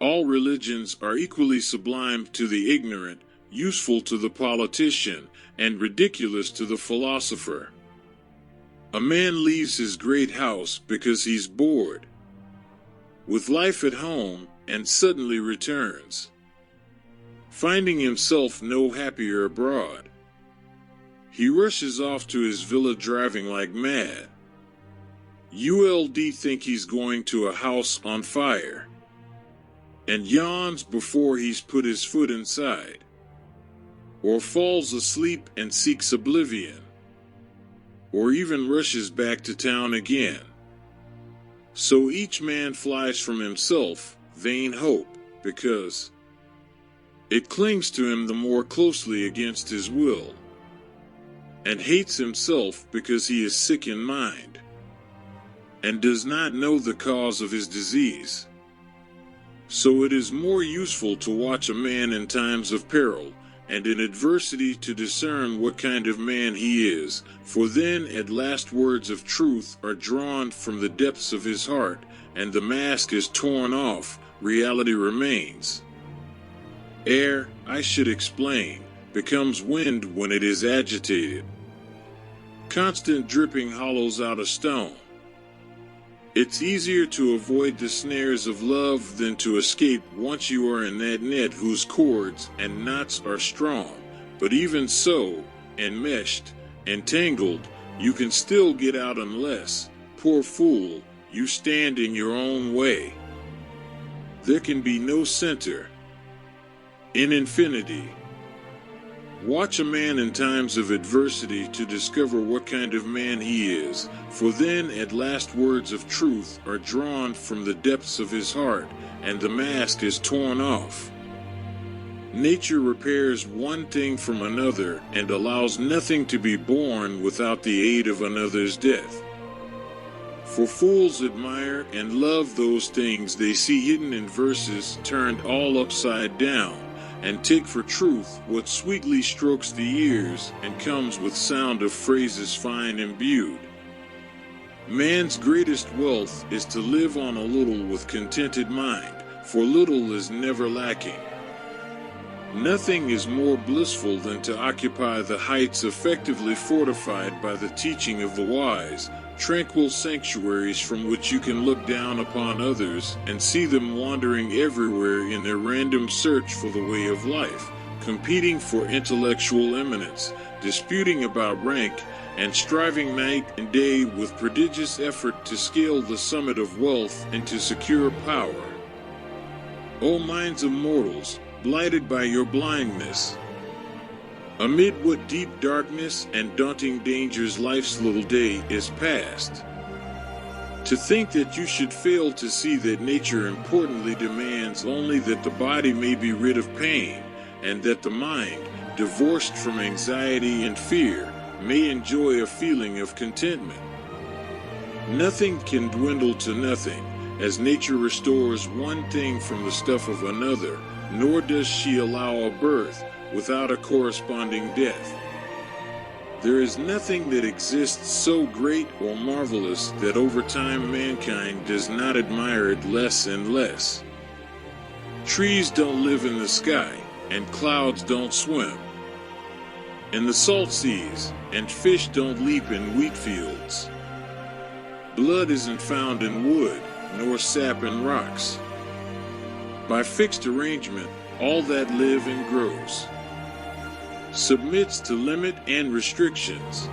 All religions are equally sublime to the ignorant, useful to the politician, and ridiculous to the philosopher. A man leaves his great house because he's bored with life at home and suddenly returns, finding himself no happier abroad. He rushes off to his villa driving like mad. ULD think he's going to a house on fire, and yawns before he's put his foot inside, or falls asleep and seeks oblivion, or even rushes back to town again. So each man flies from himself, vain hope, because it clings to him the more closely against his will, and hates himself because he is sick in mind, and does not know the cause of his disease. So it is more useful to watch a man in times of peril, and in adversity to discern what kind of man he is, for then at last words of truth are drawn from the depths of his heart, and the mask is torn off, reality remains. Air, I should explain, becomes wind when it is agitated. Constant dripping hollows out a stone. It's easier to avoid the snares of love than to escape once you are in that net whose cords and knots are strong. But even so, enmeshed, entangled, you can still get out unless, poor fool, you stand in your own way. There can be no center in infinity. Watch a man in times of adversity to discover what kind of man he is, for then at last words of truth are drawn from the depths of his heart, and the mask is torn off. Nature repairs one thing from another and allows nothing to be born without the aid of another's death. For fools admire and love those things they see hidden in verses turned all upside down, and take for truth what sweetly strokes the ears and comes with sound of phrases fine imbued. Man's greatest wealth is to live on a little with contented mind, for little is never lacking. Nothing is more blissful than to occupy the heights effectively fortified by the teaching of the wise, tranquil sanctuaries from which you can look down upon others and see them wandering everywhere in their random search for the way of life, competing for intellectual eminence, disputing about rank, and striving night and day with prodigious effort to scale the summit of wealth and to secure power. O minds of mortals, blighted by your blindness, amid what deep darkness and daunting dangers life's little day is past, to think that you should fail to see that nature importantly demands only that the body may be rid of pain, and that the mind, divorced from anxiety and fear, may enjoy a feeling of contentment. Nothing can dwindle to nothing, as nature restores one thing from the stuff of another, nor does she allow a birth without a corresponding death. There is nothing that exists so great or marvelous that over time mankind does not admire it less and less. Trees don't live in the sky, and clouds don't swim in the salt seas, and fish don't leap in wheat fields. Blood isn't found in wood, nor sap in rocks. By fixed arrangement, all that live and grows submits to limit and restrictions,